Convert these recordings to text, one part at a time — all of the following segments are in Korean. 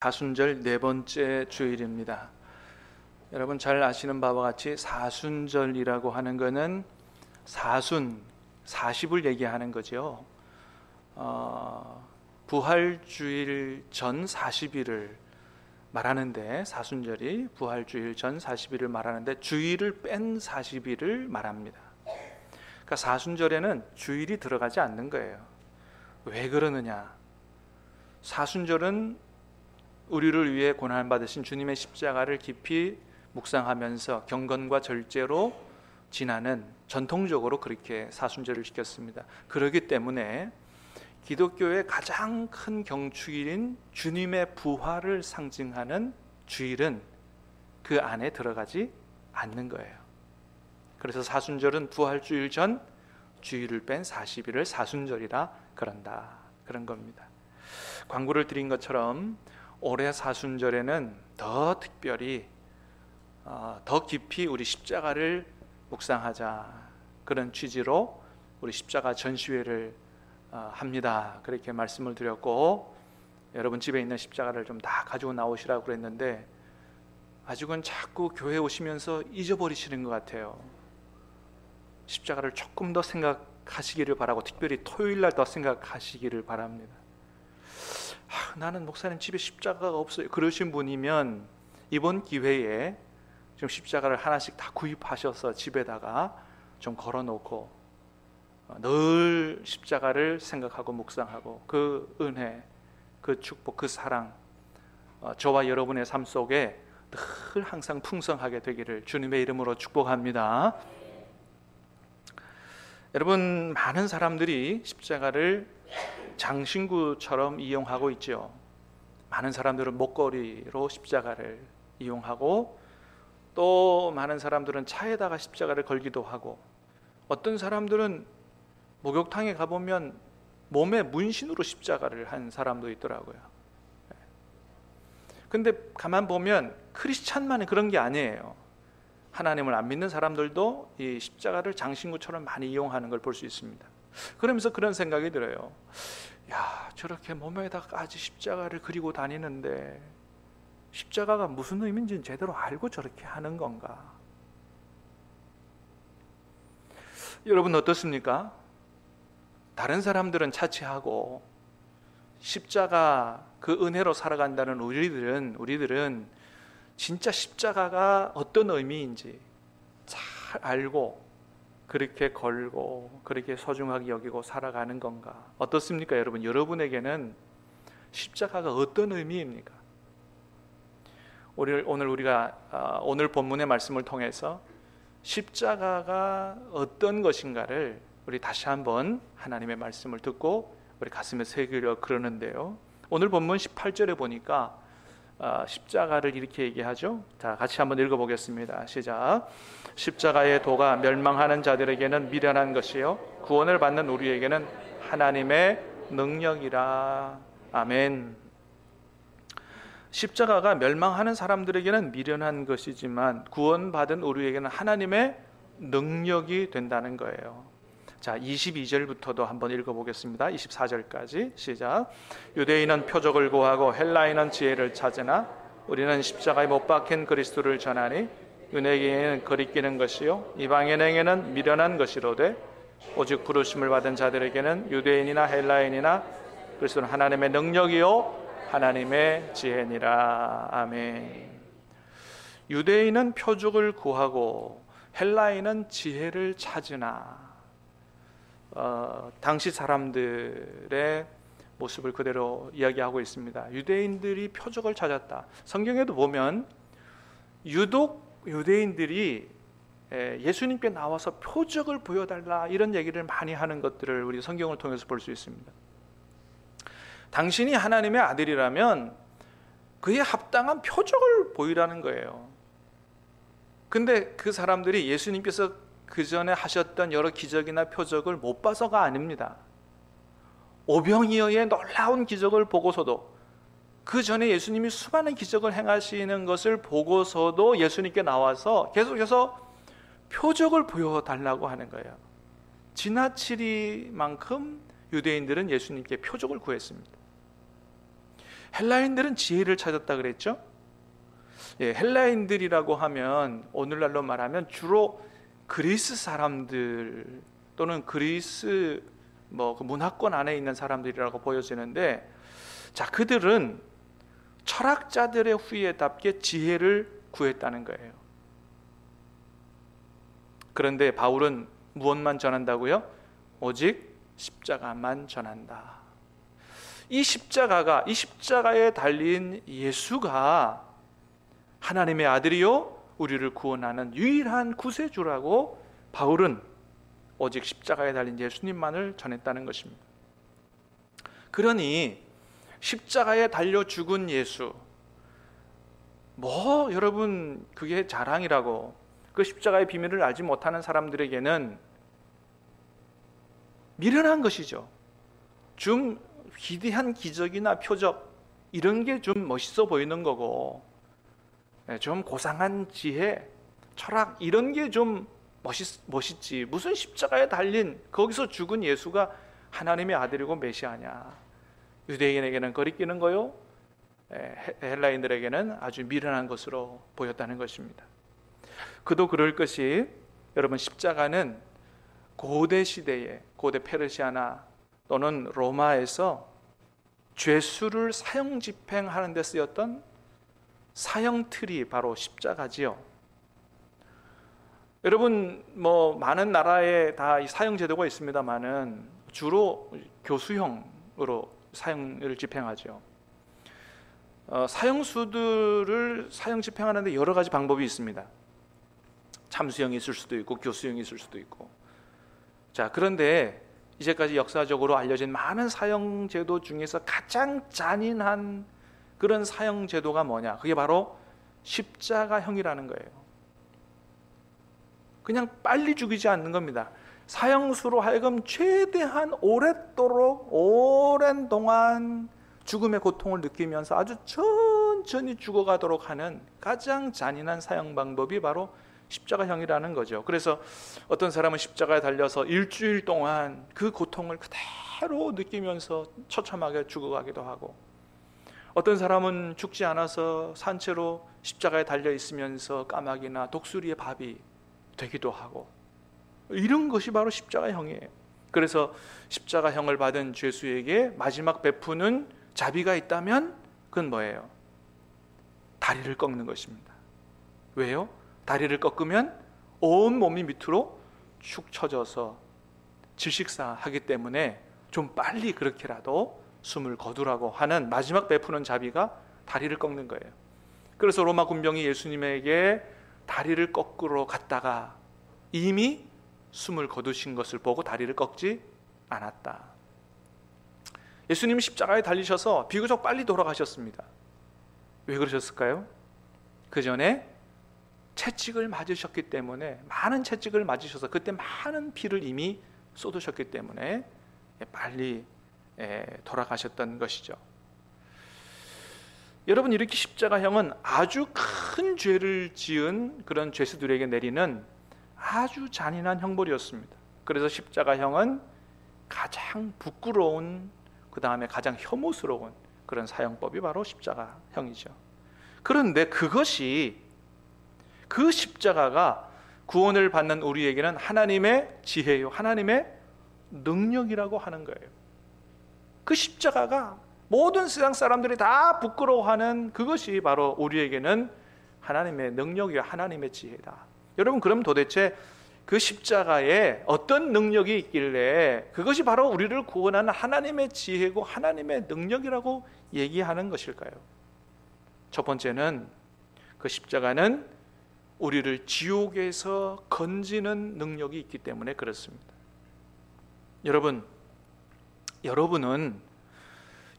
사순절 네 번째 주일입니다. 여러분 잘 아시는 바와 같이 사순절이라고 하는 것은 사순, 40을 얘기하는 거죠. 부활주일 전 40일을 말하는데, 사순절이 부활주일 전 40일을 말하는데 주일을 뺀 40일을 말합니다. 그러니까 사순절에는 주일이 들어가지 않는 거예요. 왜 그러느냐? 사순절은 우리를 위해 고난받으신 주님의 십자가를 깊이 묵상하면서 경건과 절제로 지나는, 전통적으로 그렇게 사순절을 지켰습니다. 그렇기 때문에 기독교의 가장 큰 경축일인 주님의 부활을 상징하는 주일은 그 안에 들어가지 않는 거예요. 그래서 사순절은 부활주일 전 주일을 뺀 40일을 사순절이라 그런다, 그런 겁니다. 광고를 드린 것처럼 올해 사순절에는 더 특별히 더 깊이 우리 십자가를 묵상하자, 그런 취지로 우리 십자가 전시회를 합니다. 그렇게 말씀을 드렸고, 여러분 집에 있는 십자가를 좀 다 가지고 나오시라고 그랬는데 아직은 자꾸 교회 오시면서 잊어버리시는 것 같아요. 십자가를 조금 더 생각하시기를 바라고, 특별히 토요일날 더 생각하시기를 바랍니다. 나는 목사님 집에 십자가가 없어요, 그러신 분이면 이번 기회에 좀 십자가를 하나씩 다 구입하셔서 집에다가 좀 걸어놓고 늘 십자가를 생각하고 묵상하고 그 은혜, 그 축복, 그 사랑 저와 여러분의 삶 속에 늘 항상 풍성하게 되기를 주님의 이름으로 축복합니다. 여러분, 많은 사람들이 십자가를 장신구처럼 이용하고 있죠. 많은 사람들은 목걸이로 십자가를 이용하고, 또 많은 사람들은 차에다가 십자가를 걸기도 하고, 어떤 사람들은 목욕탕에 가보면 몸에 문신으로 십자가를 한 사람도 있더라고요. 근데 가만 보면 크리스찬만은 그런 게 아니에요. 하나님을 안 믿는 사람들도 이 십자가를 장신구처럼 많이 이용하는 걸 볼 수 있습니다. 그러면서 그런 생각이 들어요. 야, 저렇게 몸에다까지 십자가를 그리고 다니는데 십자가가 무슨 의미인지는 제대로 알고 저렇게 하는 건가? 여러분 어떻습니까? 다른 사람들은 차치하고 십자가 그 은혜로 살아간다는 우리들은 진짜 십자가가 어떤 의미인지 잘 알고 그렇게 걸고 그렇게 소중하게 여기고 살아가는 건가? 어떻습니까, 여러분? 여러분에게는 십자가가 어떤 의미입니까? 오늘 우리가 오늘 본문의 말씀을 통해서 십자가가 어떤 것인가를 우리 다시 한번 하나님의 말씀을 듣고 우리 가슴에 새기려 그러는데요. 오늘 본문 18절에 보니까 십자가를 이렇게 얘기하죠. 자, 같이 한번 읽어보겠습니다. 시작. 십자가의 도가 멸망하는 자들에게는 미련한 것이요 구원을 받는 우리에게는 하나님의 능력이라. 아멘. 십자가가 멸망하는 사람들에게는 미련한 것이지만 구원받은 우리에게는 하나님의 능력이 된다는 거예요. 자, 22절부터도 한번 읽어보겠습니다. 24절까지 시작. 유대인은 표적을 구하고 헬라인은 지혜를 찾으나 우리는 십자가에 못 박힌 그리스도를 전하니 은혜에게는 거리끼는 것이요 이방인에게는 미련한 것이로되 오직 부르심을 받은 자들에게는 유대인이나 헬라인이나 그리스도는 하나님의 능력이요 하나님의 지혜니라. 아멘. 유대인은 표적을 구하고 헬라인은 지혜를 찾으나, 당시 사람들의 모습을 그대로 이야기하고 있습니다. 유대인들이 표적을 찾았다. 성경에도 보면 유독 유대인들이 예수님께 나와서 표적을 보여달라 이런 얘기를 많이 하는 것들을 우리 성경을 통해서 볼 수 있습니다. 당신이 하나님의 아들이라면 그에 합당한 표적을 보이라는 거예요. 근데 그 사람들이 예수님께서 그 전에 하셨던 여러 기적이나 표적을 못 봐서가 아닙니다. 오병이어의 놀라운 기적을 보고서도, 그 전에 예수님이 수많은 기적을 행하시는 것을 보고서도 예수님께 나와서 계속해서 표적을 보여달라고 하는 거예요. 지나치리만큼 유대인들은 예수님께 표적을 구했습니다. 헬라인들은 지혜를 찾았다 그랬죠? 예, 헬라인들이라고 하면 오늘날로 말하면 주로 그리스 사람들 또는 그리스 그 문화권 안에 있는 사람들이라고 보여지는데, 자, 그들은 철학자들의 후예답게 지혜를 구했다는 거예요. 그런데 바울은 무엇만 전한다고요? 오직 십자가만 전한다. 이 십자가에 달린 예수가 하나님의 아들이요 우리를 구원하는 유일한 구세주라고 바울은 오직 십자가에 달린 예수님만을 전했다는 것입니다. 그러니 십자가에 달려 죽은 예수, 여러분 그게 자랑이라고, 그 십자가의 비밀을 알지 못하는 사람들에게는 미련한 것이죠. 좀 기대한 기적이나 표적 이런 게 좀 멋있어 보이는 거고, 좀 고상한 지혜, 철학 이런 게 좀 멋있지, 무슨 십자가에 달린 거기서 죽은 예수가 하나님의 아들이고 메시아냐. 유대인에게는 거리끼는 거요, 헬라인들에게는 아주 미련한 것으로 보였다는 것입니다. 그도 그럴 것이, 여러분 십자가는 고대 시대에, 고대 페르시아나 또는 로마에서 죄수를 사형 집행하는 데 쓰였던 사형틀이 바로 십자가지요. 여러분 많은 나라에 다 이 사형 제도가 있습니다만은 주로 교수형으로 사형을 집행하죠. 사형수들을 사형 집행하는데 여러 가지 방법이 있습니다. 참수형이 있을 수도 있고 교수형이 있을 수도 있고. 자, 그런데 이제까지 역사적으로 알려진 많은 사형 제도 중에서 가장 잔인한 그런 사형 제도가 뭐냐? 그게 바로 십자가형이라는 거예요. 그냥 빨리 죽이지 않는 겁니다. 사형수로 하여금 최대한 오랜 동안 죽음의 고통을 느끼면서 아주 천천히 죽어가도록 하는 가장 잔인한 사형 방법이 바로 십자가형이라는 거죠. 그래서 어떤 사람은 십자가에 달려서 일주일 동안 그 고통을 그대로 느끼면서 처참하게 죽어가기도 하고, 어떤 사람은 죽지 않아서 산채로 십자가에 달려 있으면서 까마귀나 독수리의 밥이 되기도 하고, 이런 것이 바로 십자가형이에요. 그래서 십자가형을 받은 죄수에게 마지막 베푸는 자비가 있다면 그건 뭐예요? 다리를 꺾는 것입니다. 왜요? 다리를 꺾으면 온 몸이 밑으로 축 처져서 질식사하기 때문에 좀 빨리 그렇게라도 숨을 거두라고 하는 마지막 베푸는 자비가 다리를 꺾는 거예요. 그래서 로마 군병이 예수님에게 다리를 꺾으러 갔다가 이미 숨을 거두신 것을 보고 다리를 꺾지 않았다. 예수님이 십자가에 달리셔서 비교적 빨리 돌아가셨습니다. 왜 그러셨을까요? 그 전에 채찍을 맞으셨기 때문에, 많은 채찍을 맞으셔서 그때 많은 피를 이미 쏟으셨기 때문에 빨리 돌아가셨던 것이죠. 여러분, 이렇게 십자가형은 아주 큰 죄를 지은 그런 죄수들에게 내리는 아주 잔인한 형벌이었습니다. 그래서 십자가형은 가장 부끄러운, 그 다음에 가장 혐오스러운 그런 사형법이 바로 십자가형이죠. 그런데 그 십자가가 구원을 받는 우리에게는 하나님의 지혜요, 하나님의 능력이라고 하는 거예요. 그 십자가가 모든 세상 사람들이 다 부끄러워하는 그것이 바로 우리에게는 하나님의 능력이요, 하나님의 지혜다. 여러분, 그럼 도대체 그 십자가에 어떤 능력이 있길래 그것이 바로 우리를 구원하는 하나님의 지혜고 하나님의 능력이라고 얘기하는 것일까요? 첫 번째는 그 십자가는 우리를 지옥에서 건지는 능력이 있기 때문에 그렇습니다. 여러분은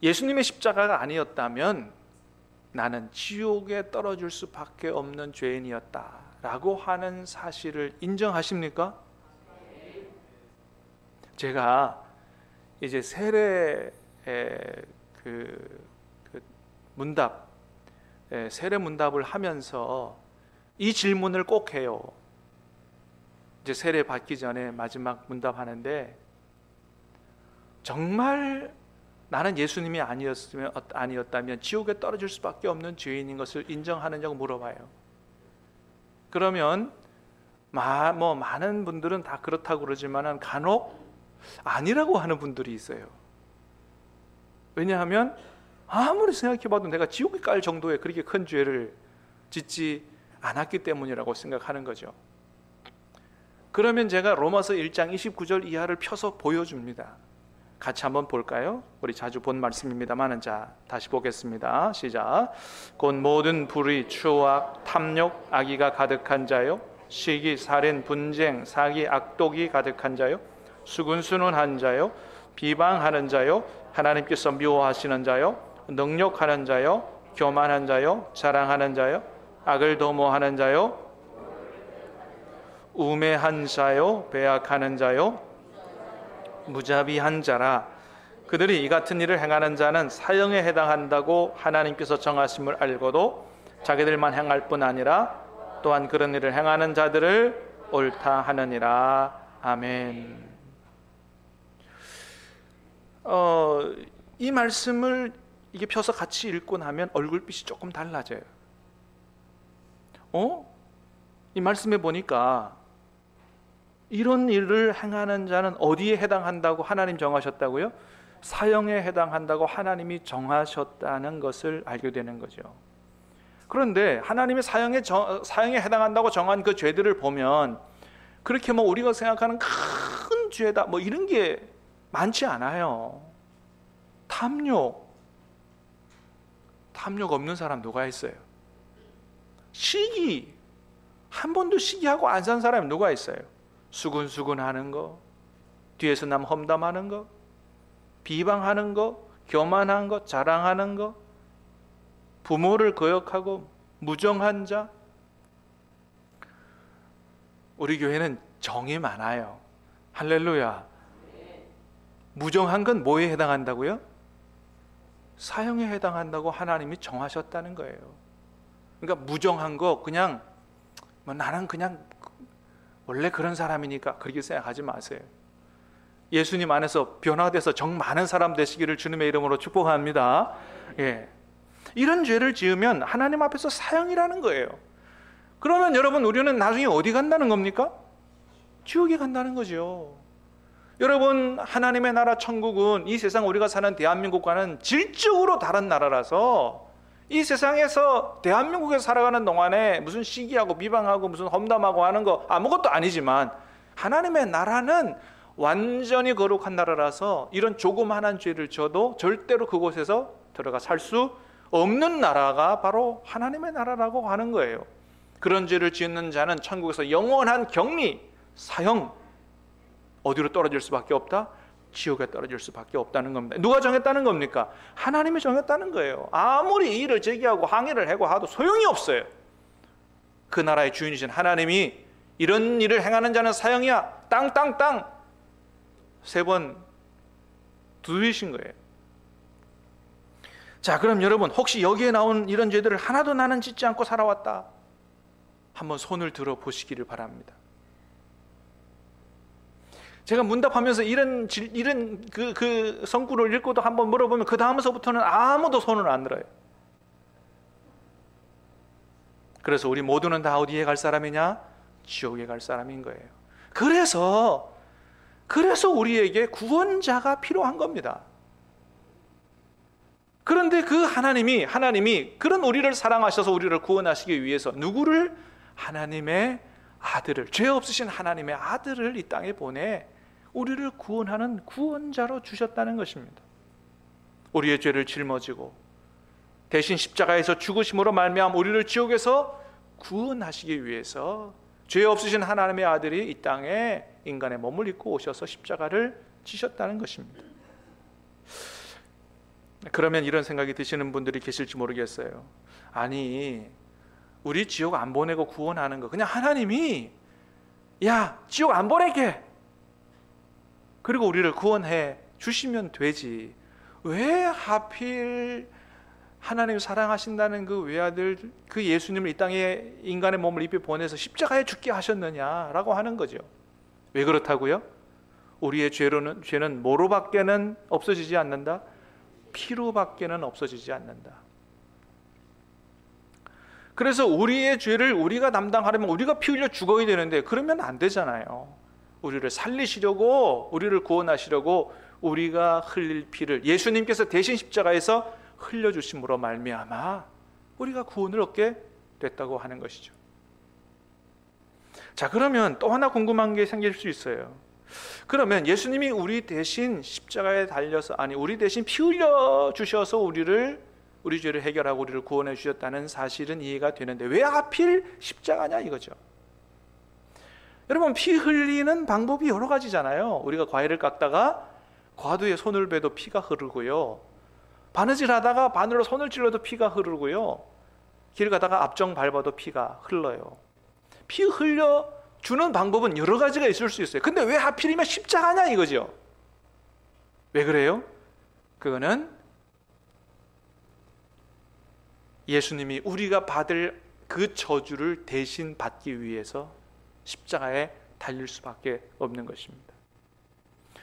예수님의 십자가가 아니었다면 나는 지옥에 떨어질 수밖에 없는 죄인이었다라고 하는 사실을 인정하십니까? 제가 이제 세례 문답, 세례 문답을 하면서 이 질문을 꼭 해요. 이제 세례 받기 전에 마지막 문답하는데, 정말 나는 예수님이 아니었다면 지옥에 떨어질 수밖에 없는 죄인인 것을 인정하느냐고 물어봐요. 그러면 많은 분들은 다 그렇다고 그러지만 간혹 아니라고 하는 분들이 있어요. 왜냐하면 아무리 생각해봐도 내가 지옥에 갈 정도의 그렇게 큰 죄를 짓지 않았기 때문이라고 생각하는 거죠. 그러면 제가 로마서 1장 29절 이하를 펴서 보여줍니다. 같이 한번 볼까요? 우리 자주 본 말씀입니다만, 자, 다시 보겠습니다. 시작. 곧 모든 불의, 추악, 탐욕, 악의가 가득한 자요, 시기, 살인, 분쟁, 사기, 악독이 가득한 자요, 수군수능한 자요, 비방하는 자요, 하나님께서 미워하시는 자요, 능욕하는 자요, 교만한 자요, 자랑하는 자요, 악을 도모하는 자요, 우매한 자요, 배악하는 자요, 무자비한 자라. 그들이 이 같은 일을 행하는 자는 사형에 해당한다고 하나님께서 정하심을 알고도 자기들만 행할 뿐 아니라 또한 그런 일을 행하는 자들을 옳다 하느니라. 아멘. 이 말씀을 이게 펴서 같이 읽고 나면 얼굴빛이 조금 달라져요. 이 말씀에 보니까 이런 일을 행하는 자는 어디에 해당한다고 하나님 정하셨다고요? 사형에 해당한다고 하나님이 정하셨다는 것을 알게 되는 거죠. 그런데 하나님이 사형에 해당한다고 정한 그 죄들을 보면 그렇게 우리가 생각하는 큰 죄다 이런 게 많지 않아요. 탐욕 없는 사람 누가 있어요? 시기, 한 번도 시기하고 안 산 사람이 누가 있어요? 수군수군하는 거, 뒤에서 남 험담하는 거, 비방하는 거, 교만한 거, 자랑하는 거, 부모를 거역하고 무정한 자. 우리 교회는 정이 많아요. 할렐루야. 무정한 건 뭐에 해당한다고요? 사형에 해당한다고 하나님이 정하셨다는 거예요. 그러니까 무정한 거 그냥 나는 그냥 원래 그런 사람이니까 그렇게 생각하지 마세요. 예수님 안에서 변화돼서 정 많은 사람 되시기를 주님의 이름으로 축복합니다. 예. 이런 죄를 지으면 하나님 앞에서 사형이라는 거예요. 그러면 여러분, 우리는 나중에 어디 간다는 겁니까? 지옥에 간다는 거죠. 여러분, 하나님의 나라 천국은 이 세상 우리가 사는 대한민국과는 질적으로 다른 나라라서 이 세상에서 대한민국에서 살아가는 동안에 무슨 시기하고 비방하고 무슨 험담하고 하는 거 아무것도 아니지만 하나님의 나라는 완전히 거룩한 나라라서 이런 조그만한 죄를 져도 절대로 그곳에서 들어가 살 수 없는 나라가 바로 하나님의 나라라고 하는 거예요. 그런 죄를 짓는 자는 천국에서 영원한 격리, 사형, 어디로 떨어질 수밖에 없다? 지옥에 떨어질 수밖에 없다는 겁니다. 누가 정했다는 겁니까? 하나님이 정했다는 거예요. 아무리 이의를 제기하고 항의를 하고 소용이 없어요. 그 나라의 주인이신 하나님이 이런 일을 행하는 자는 사형이야, 땅땅땅 3번 두드리신 거예요. 자, 그럼 여러분, 혹시 여기에 나온 이런 죄들을 하나도 나는 짓지 않고 살아왔다, 한번 손을 들어 보시기를 바랍니다. 제가 문답하면서 이런 그 성구를 읽고도 한번 물어보면 그 다음서부터는 아무도 손을 안 들어요. 그래서 우리 모두는 다 어디에 갈 사람이냐? 지옥에 갈 사람인 거예요. 그래서 우리에게 구원자가 필요한 겁니다. 그런데 그 하나님이 그런 우리를 사랑하셔서 우리를 구원하시기 위해서 누구를? 하나님의 아들을, 죄 없으신 하나님의 아들을 이 땅에 보내 우리를 구원하는 구원자로 주셨다는 것입니다. 우리의 죄를 짊어지고 대신 십자가에서 죽으심으로 말미암아 우리를 지옥에서 구원하시기 위해서 죄 없으신 하나님의 아들이 이 땅에 인간의 몸을 입고 오셔서 십자가를 지셨다는 것입니다. 그러면 이런 생각이 드시는 분들이 계실지 모르겠어요. 아니, 우리 지옥 안 보내고 구원하는 거 그냥 하나님이 지옥 안 보낼게, 그리고 우리를 구원해 주시면 되지, 왜 하필 하나님 사랑하신다는 그 외아들, 그 예수님을 이 땅에 인간의 몸을 입혀 보내서 십자가에 죽게 하셨느냐라고 하는 거죠. 왜 그렇다고요? 우리의 죄는 뭐로밖에는 없어지지 않는다? 피로밖에는 없어지지 않는다. 그래서 우리의 죄를 우리가 담당하려면 우리가 피 흘려 죽어야 되는데 그러면 안 되잖아요. 우리를 살리시려고, 우리를 구원하시려고 우리가 흘릴 피를 예수님께서 대신 십자가에서 흘려주심으로 말미암아 우리가 구원을 얻게 됐다고 하는 것이죠. 자, 그러면 또 하나 궁금한 게 생길 수 있어요. 그러면 예수님이 우리 대신 십자가에 달려서, 우리 대신 피 흘려 주셔서 우리 죄를 해결하고 우리를 구원해 주셨다는 사실은 이해가 되는데 왜 하필 십자가냐 이거죠. 여러분, 피 흘리는 방법이 여러 가지잖아요. 우리가 과일을 깎다가 과도에 손을 베도 피가 흐르고요, 바느질 하다가 바늘로 손을 찔러도 피가 흐르고요, 길 가다가 앞정 밟아도 피가 흘러요. 피 흘려 주는 방법은 여러 가지가 있을 수 있어요. 근데 왜 하필이면 십자가냐 이거죠. 왜 그래요? 그거는 예수님이 우리가 받을 그 저주를 대신 받기 위해서 십자가에 달릴 수밖에 없는 것입니다.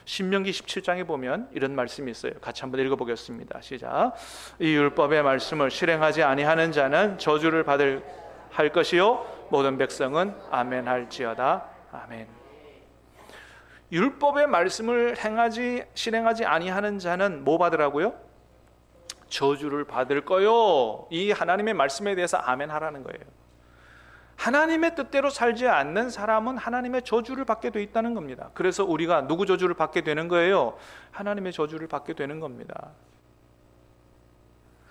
신명기 17장에 보면 이런 말씀이 있어요. 같이 한번 읽어보겠습니다. 시작. 이 율법의 말씀을 실행하지 아니하는 자는 저주를 받을 할 것이요 모든 백성은 아멘 할지어다. 아멘. 율법의 말씀을 실행하지 아니하는 자는 뭐 받으라고요? 저주를 받을 거요. 이 하나님의 말씀에 대해서 아멘 하라는 거예요. 하나님의 뜻대로 살지 않는 사람은 하나님의 저주를 받게 돼 있다는 겁니다. 그래서 우리가 누구 저주를 받게 되는 거예요? 하나님의 저주를 받게 되는 겁니다.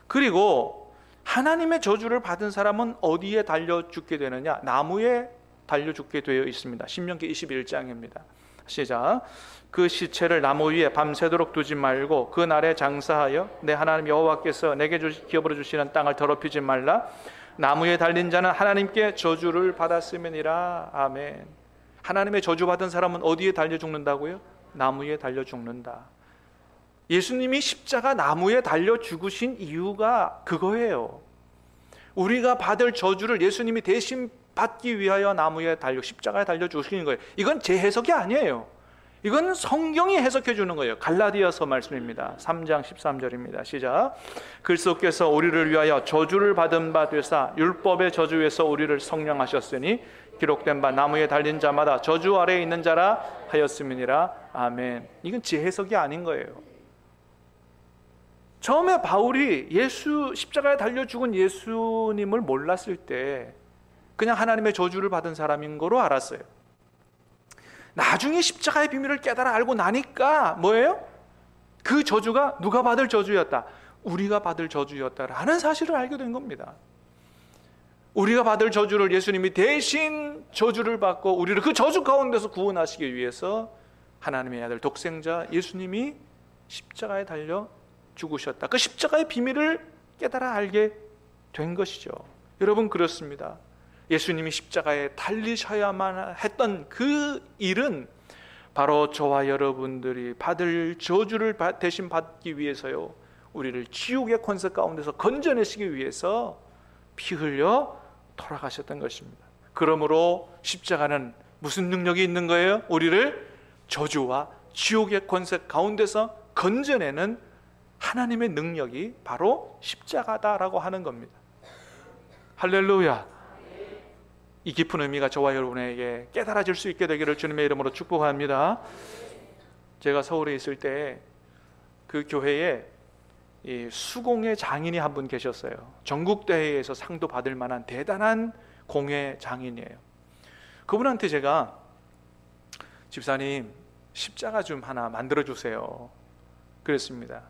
그리고 하나님의 저주를 받은 사람은 어디에 달려 죽게 되느냐? 나무에 달려 죽게 되어 있습니다. 신명기 21장입니다. 시작. 그 시체를 나무 위에 밤새도록 두지 말고 그 날에 장사하여 내 하나님 여호와께서 내게 기업으로 주시는 땅을 더럽히지 말라. 나무에 달린 자는 하나님께 저주를 받았음이니라. 아멘. 하나님의 저주받은 사람은 어디에 달려 죽는다고요? 나무에 달려 죽는다. 예수님이 십자가 나무에 달려 죽으신 이유가 그거예요. 우리가 받을 저주를 예수님이 대신 받기 위하여 나무에 달려 십자가에 달려 죽으시는 거예요. 이건 제 해석이 아니에요. 이건 성경이 해석해 주는 거예요. 갈라디아서 말씀입니다. 3장 13절입니다. 시작. 그리스도께서 우리를 위하여 저주를 받은 바 되사 율법의 저주에서 우리를 성령하셨으니 기록된 바 나무에 달린 자마다 저주 아래에 있는 자라 하였음이니라. 아멘. 이건 제 해석이 아닌 거예요. 처음에 바울이 십자가에 달려 죽은 예수님을 몰랐을 때 그냥 하나님의 저주를 받은 사람인 거로 알았어요. 나중에 십자가의 비밀을 깨달아 알고 나니까 뭐예요? 그 저주가 누가 받을 저주였다? 우리가 받을 저주였다라는 사실을 알게 된 겁니다. 우리가 받을 저주를 예수님이 대신 저주를 받고 우리를 그 저주 가운데서 구원하시기 위해서 하나님의 아들 독생자 예수님이 십자가에 달려 죽으셨다. 그 십자가의 비밀을 깨달아 알게 된 것이죠. 여러분, 그렇습니다. 예수님이 십자가에 달리셔야만 했던 그 일은 바로 저와 여러분들이 받을 저주를 대신 받기 위해서요, 우리를 지옥의 권세 가운데서 건져내시기 위해서 피 흘려 돌아가셨던 것입니다. 그러므로 십자가는 무슨 능력이 있는 거예요? 우리를 저주와 지옥의 권세 가운데서 건져내는 하나님의 능력이 바로 십자가다라고 하는 겁니다. 할렐루야. 이 깊은 의미가 저와 여러분에게 깨달아질 수 있게 되기를 주님의 이름으로 축복합니다. 제가 서울에 있을 때 그 교회에 이 수공예 장인이 한 분 계셨어요. 전국대회에서 상도 받을 만한 대단한 공예 장인이에요. 그분한테 제가 집사님 십자가 좀 하나 만들어주세요 그랬습니다.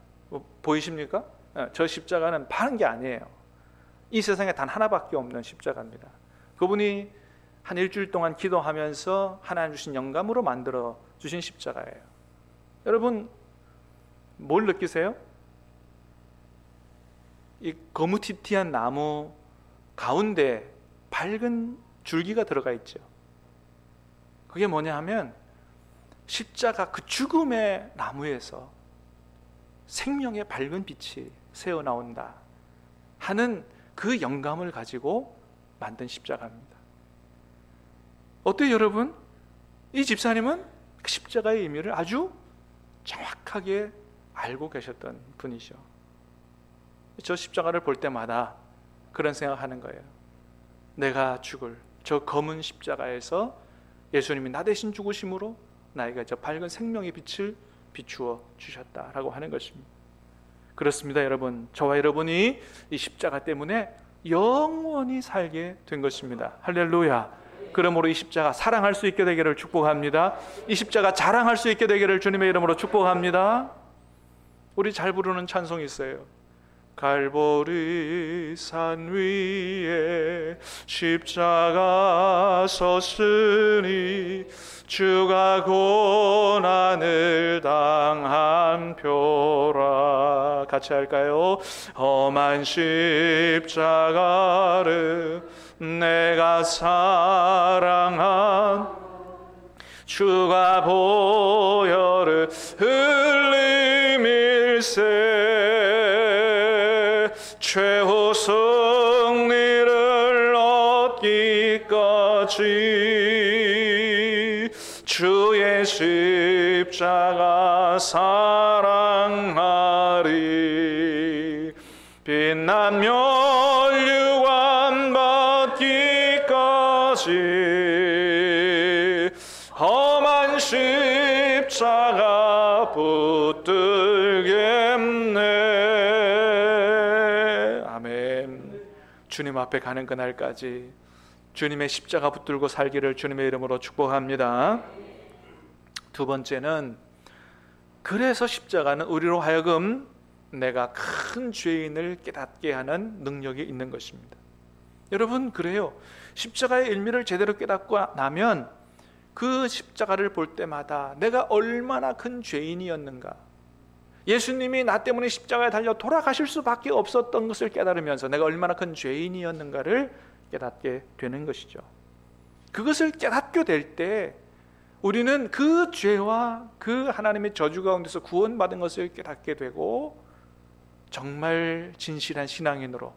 보이십니까? 저 십자가는 파는 게 아니에요. 이 세상에 단 하나밖에 없는 십자가입니다. 그분이 한 일주일 동안 기도하면서 하나님 주신 영감으로 만들어 주신 십자가예요. 여러분, 뭘 느끼세요? 이 거무튀튀한 나무 가운데 밝은 줄기가 들어가 있죠. 그게 뭐냐 하면 십자가 그 죽음의 나무에서 생명의 밝은 빛이 새어나온다 하는 그 영감을 가지고 만든 십자가입니다. 어때요, 여러분? 이 집사님은 십자가의 의미를 아주 정확하게 알고 계셨던 분이죠. 저 십자가를 볼 때마다 그런 생각하는 거예요. 내가 죽을 저 검은 십자가에서 예수님이 나 대신 죽으심으로 나에게 저 밝은 생명의 빛을 비추어 주셨다라고 하는 것입니다. 그렇습니다, 여러분. 저와 여러분이 이 십자가 때문에 영원히 살게 된 것입니다. 할렐루야. 그러므로 이 십자가 사랑할 수 있게 되기를 축복합니다. 이 십자가 자랑할 수 있게 되기를 주님의 이름으로 축복합니다. 우리 잘 부르는 찬송이 있어요. 갈보리 산 위에 십자가 섰으니 주가 고난을 당한 표라. 같이 할까요? 험한 십자가를 내가 사랑한 주가 보혈을 흘림일세 최후 승리를 얻기까지 주의 십자가 사랑하리. 빛난 면류관 받기까지 험한 십자가 붙들겠네. 아멘. 주님 앞에 가는 그날까지 주님의 십자가 붙들고 살기를 주님의 이름으로 축복합니다. 두 번째는, 그래서 십자가는 우리로 하여금 내가 큰 죄인을 깨닫게 하는 능력이 있는 것입니다. 여러분, 그래요. 십자가의 의미를 제대로 깨닫고 나면 그 십자가를 볼 때마다 내가 얼마나 큰 죄인이었는가, 예수님이 나 때문에 십자가에 달려 돌아가실 수밖에 없었던 것을 깨달으면서 내가 얼마나 큰 죄인이었는가를 깨닫게 되는 것이죠. 그것을 깨닫게 될 때 우리는 그 죄와 그 하나님의 저주 가운데서 구원받은 것을 깨닫게 되고 정말 진실한 신앙인으로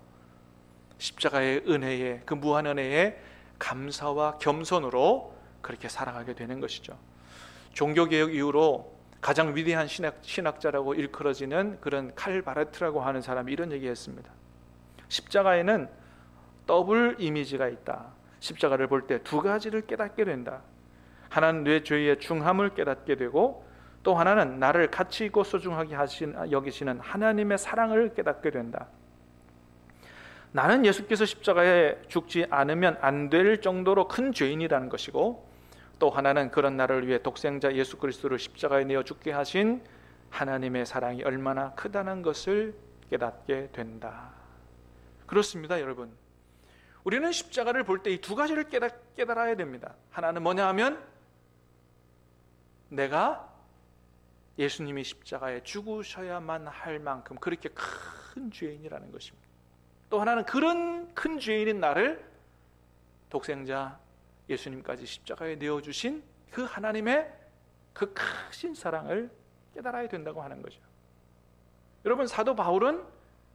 십자가의 은혜에, 그 무한 은혜에 감사와 겸손으로 그렇게 살아가게 되는 것이죠. 종교개혁 이후로 가장 위대한 신학자라고 일컬어지는 그런 칼 바르트라고 하는 사람이 이런 얘기했습니다. 십자가에는 더블 이미지가 있다. 십자가를 볼 때 두 가지를 깨닫게 된다. 하나는 내 죄의 중함을 깨닫게 되고, 또 하나는 나를 가치 있고 소중하게 여기시는 하나님의 사랑을 깨닫게 된다. 나는 예수께서 십자가에 죽지 않으면 안 될 정도로 큰 죄인이라는 것이고, 또 하나는 그런 나를 위해 독생자 예수 그리스도를 십자가에 내어 죽게 하신 하나님의 사랑이 얼마나 크다는 것을 깨닫게 된다. 그렇습니다, 여러분. 우리는 십자가를 볼 때 이 두 가지를 깨달아야 됩니다. 하나는 뭐냐 하면 내가 예수님이 십자가에 죽으셔야만 할 만큼 그렇게 큰 죄인이라는 것입니다. 또 하나는 그런 큰 죄인인 나를 독생자 예수님까지 십자가에 내어주신 그 하나님의 그 크신 사랑을 깨달아야 된다고 하는 거죠. 여러분, 사도 바울은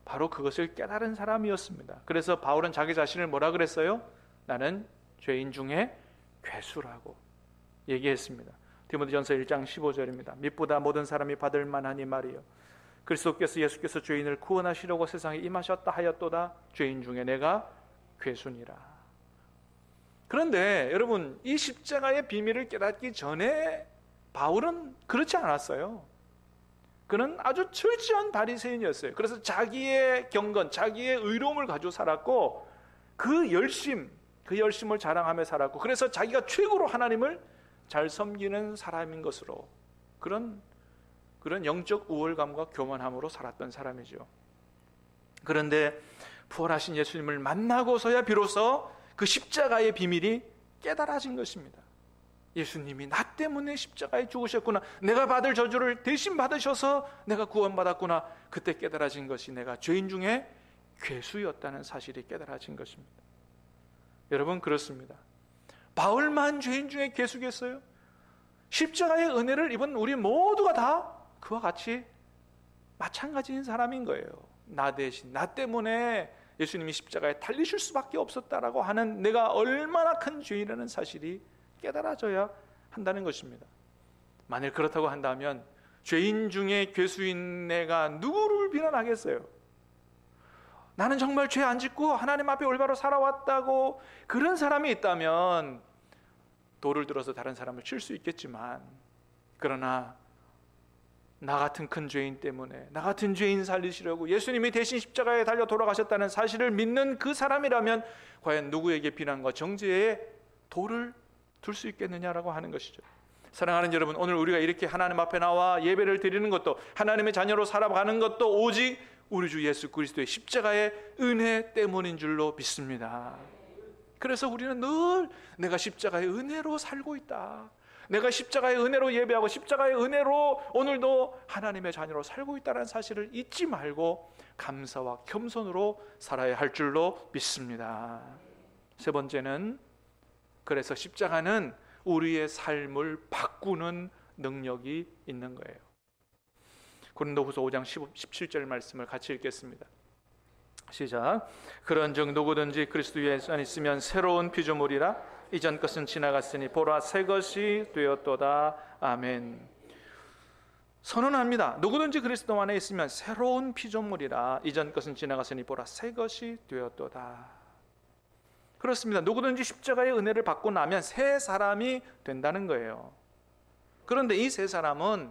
바로 그것을 깨달은 사람이었습니다. 그래서 바울은 자기 자신을 뭐라 그랬어요? 나는 죄인 중에 괴수라고 얘기했습니다. 디모데전서 1장 15절입니다. mit보다 모든 사람이 받을 만하니 말이요, 그리스도께서 예수께서 죄인을 구원하시려고 세상에 임하셨다 하였도다. 죄인 중에 내가 괴수니라. 그런데 여러분, 이 십자가의 비밀을 깨닫기 전에 바울은 그렇지 않았어요. 그는 아주 철저한 바리새인이었어요. 그래서 자기의 경건, 자기의 의로움을 가지고 살았고, 그 열심을 자랑하며 살았고, 그래서 자기가 최고로 하나님을 잘 섬기는 사람인 것으로 그런 영적 우월감과 교만함으로 살았던 사람이죠. 그런데 부활하신 예수님을 만나고서야 비로소 그 십자가의 비밀이 깨달아진 것입니다. 예수님이 나 때문에 십자가에 죽으셨구나, 내가 받을 저주를 대신 받으셔서 내가 구원받았구나. 그때 깨달아진 것이 내가 죄인 중에 괴수였다는 사실이 깨달아진 것입니다. 여러분, 그렇습니다. 바울만 죄인 중에 괴수겠어요? 십자가의 은혜를 입은 우리 모두가 다 그와 같이 마찬가지인 사람인 거예요. 나 대신, 나 때문에 예수님이 십자가에 달리실 수밖에 없었다라고 하는 내가 얼마나 큰 죄인이라는 사실이 깨달아져야 한다는 것입니다. 만일 그렇다고 한다면 죄인 중에 괴수인 내가 누구를 비난하겠어요? 나는 정말 죄 안 짓고 하나님 앞에 올바로 살아왔다고 그런 사람이 있다면 돌을 들어서 다른 사람을 칠 수 있겠지만, 그러나 나 같은 큰 죄인 때문에 나 같은 죄인 살리시려고 예수님이 대신 십자가에 달려 돌아가셨다는 사실을 믿는 그 사람이라면 과연 누구에게 비난과 정죄에 돌을 둘 수 있겠느냐라고 하는 것이죠. 사랑하는 여러분, 오늘 우리가 이렇게 하나님 앞에 나와 예배를 드리는 것도, 하나님의 자녀로 살아가는 것도 오직 우리 주 예수 그리스도의 십자가의 은혜 때문인 줄로 믿습니다. 그래서 우리는 늘 내가 십자가의 은혜로 살고 있다, 내가 십자가의 은혜로 예배하고 십자가의 은혜로 오늘도 하나님의 자녀로 살고 있다는 사실을 잊지 말고 감사와 겸손으로 살아야 할 줄로 믿습니다. 세 번째는, 그래서 십자가는 우리의 삶을 바꾸는 능력이 있는 거예요. 고린도후서 5장 17절 말씀을 같이 읽겠습니다. 시작. 그런즉 누구든지 그리스도 예수 안에 있으면 새로운 피조물이라, 이전 것은 지나갔으니 보라 새 것이 되었도다. 아멘. 선언합니다. 누구든지 그리스도 안에 있으면 새로운 피조물이라, 이전 것은 지나갔으니 보라 새 것이 되었도다. 그렇습니다. 누구든지 십자가의 은혜를 받고 나면 새 사람이 된다는 거예요. 그런데 이 새 사람은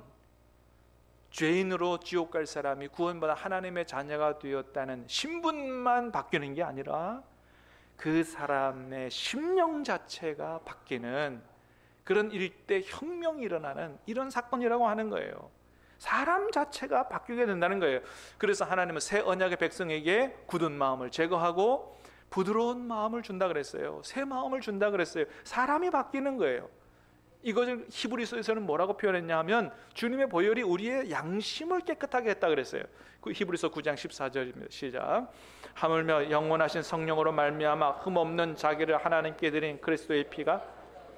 죄인으로 지옥 갈 사람이 구원받아 하나님의 자녀가 되었다는 신분만 바뀌는 게 아니라 그 사람의 심령 자체가 바뀌는 그런 일대 혁명이 일어나는 이런 사건이라고 하는 거예요. 사람 자체가 바뀌게 된다는 거예요. 그래서 하나님은 새 언약의 백성에게 굳은 마음을 제거하고 부드러운 마음을 준다 그랬어요. 새 마음을 준다 그랬어요. 사람이 바뀌는 거예요. 이것을 히브리서에서는 뭐라고 표현했냐 하면, 주님의 보혈이 우리의 양심을 깨끗하게 했다 그랬어요. 그 히브리서 9장 14절입니다. 시작. 하물며 영원하신 성령으로 말미암아 흠없는 자기를 하나님께 드린 그리스도의 피가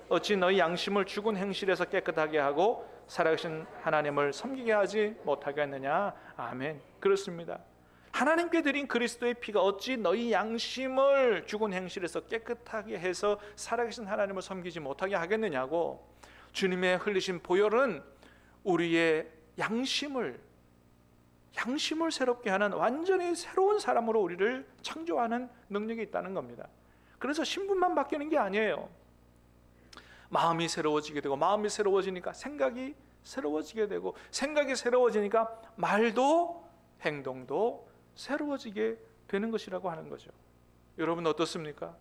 어찌 너희 양심을 죽은 행실에서 깨끗하게 하고 살아계신 하나님을 섬기게 하지 못하겠느냐. 아멘. 그렇습니다. 하나님께 드린 그리스도의 피가 어찌 너희 양심을 죽은 행실에서 깨끗하게 해서 살아계신 하나님을 섬기지 못하게 하겠느냐고. 주님의 흘리신 보혈은 우리의 양심을 새롭게 하는 완전히 새로운 사람으로 우리를 창조하는 능력이 있다는 겁니다. 그래서 신분만 바뀌는 게 아니에요. 마음이 새로워지게 되고, 마음이 새로워지니까 생각이 새로워지게 되고, 생각이 새로워지니까 말도 행동도 새로워지게 되는 것이라고 하는 거죠. 여러분 어떻습니까?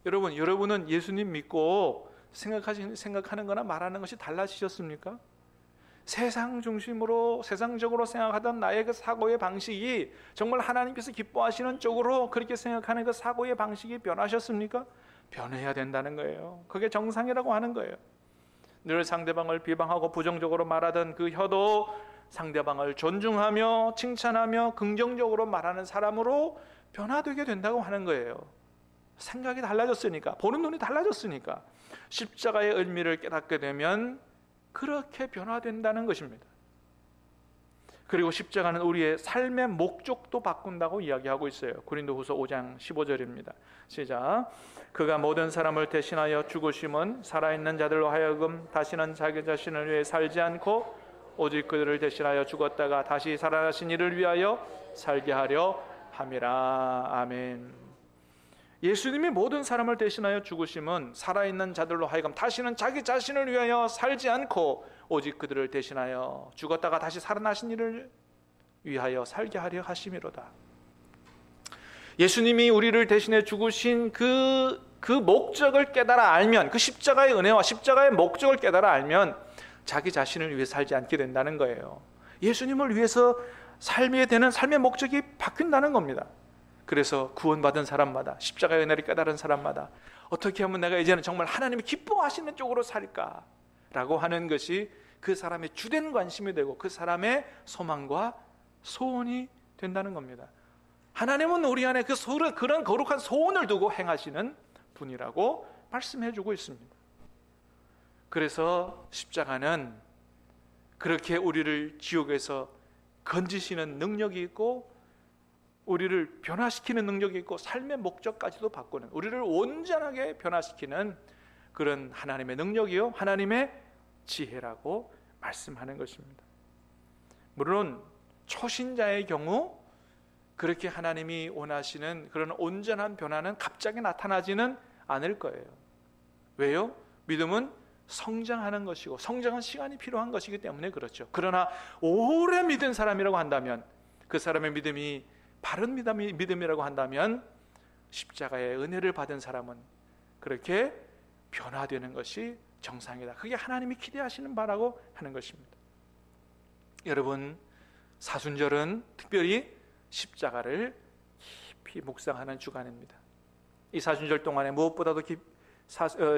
여러분은 예수님 믿고 생각하는 거나 말하는 것이 달라지셨습니까? 세상 중심으로 세상적으로 생각하던 나의 그 사고의 방식이 정말 하나님께서 기뻐하시는 쪽으로 그렇게 생각하는 그 사고의 방식이 변하셨습니까? 변해야 된다는 거예요. 그게 정상이라고 하는 거예요. 늘 상대방을 비방하고 부정적으로 말하던 그 혀도 상대방을 존중하며 칭찬하며 긍정적으로 말하는 사람으로 변화되게 된다고 하는 거예요. 생각이 달라졌으니까, 보는 눈이 달라졌으니까 십자가의 의미를 깨닫게 되면 그렇게 변화된다는 것입니다. 그리고 십자가는 우리의 삶의 목적도 바꾼다고 이야기하고 있어요. 고린도후서 5장 15절입니다. 시작. 그가 모든 사람을 대신하여 죽으심은 살아있는 자들로 하여금 다시는 자기 자신을 위해 살지 않고 오직 그들을 대신하여 죽었다가 다시 살아나신 이를 위하여 살게 하려 함이라. 아멘. 예수님이 모든 사람을 대신하여 죽으심은 살아있는 자들로 하여금 다시는 자기 자신을 위하여 살지 않고 오직 그들을 대신하여 죽었다가 다시 살아나신 이를 위하여 살게 하려 하심이로다. 예수님이 우리를 대신해 죽으신 그 목적을 깨달아 알면, 그 십자가의 은혜와 십자가의 목적을 깨달아 알면 자기 자신을 위해 살지 않게 된다는 거예요. 예수님을 위해서 삶에 되는 삶의 목적이 바뀐다는 겁니다. 그래서 구원받은 사람마다, 십자가의 은혜를 깨달은 사람마다 어떻게 하면 내가 이제는 정말 하나님이 기뻐하시는 쪽으로 살까라고 하는 것이 그 사람의 주된 관심이 되고 그 사람의 소망과 소원이 된다는 겁니다. 하나님은 우리 안에 그런 거룩한 소원을 두고 행하시는 분이라고 말씀해주고 있습니다. 그래서 십자가는 그렇게 우리를 지옥에서 건지시는 능력이 있고 우리를 변화시키는 능력이 있고 삶의 목적까지도 바꾸는, 우리를 온전하게 변화시키는 그런 하나님의 능력이요, 하나님의 지혜라고 말씀하는 것입니다. 물론 초신자의 경우 그렇게 하나님이 원하시는 그런 온전한 변화는 갑자기 나타나지는 않을 거예요. 왜요? 믿음은 성장하는 것이고 성장한 시간이 필요한 것이기 때문에 그렇죠. 그러나 오래 믿은 사람이라고 한다면, 그 사람의 믿음이 바른 믿음이라고 한다면, 십자가의 은혜를 받은 사람은 그렇게 변화되는 것이 정상이다. 그게 하나님이 기대하시는 바라고 하는 것입니다. 여러분, 사순절은 특별히 십자가를 깊이 묵상하는 주간입니다. 이 사순절 동안에 무엇보다도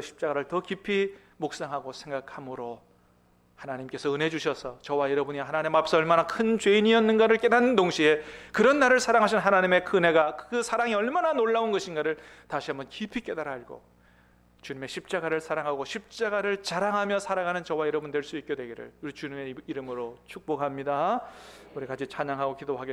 십자가를 더 깊이 묵상하고 생각함으로 하나님께서 은혜 주셔서 저와 여러분이 하나님 앞서 얼마나 큰 죄인이었는가를 깨닫는 동시에 그런 나를 사랑하신 하나님의 그 은혜가, 그 사랑이 얼마나 놀라운 것인가를 다시 한번 깊이 깨달아 알고 주님의 십자가를 사랑하고 십자가를 자랑하며 살아가는 저와 여러분 될 수 있게 되기를 우리 주님의 이름으로 축복합니다. 우리 같이 찬양하고 기도하겠습니다.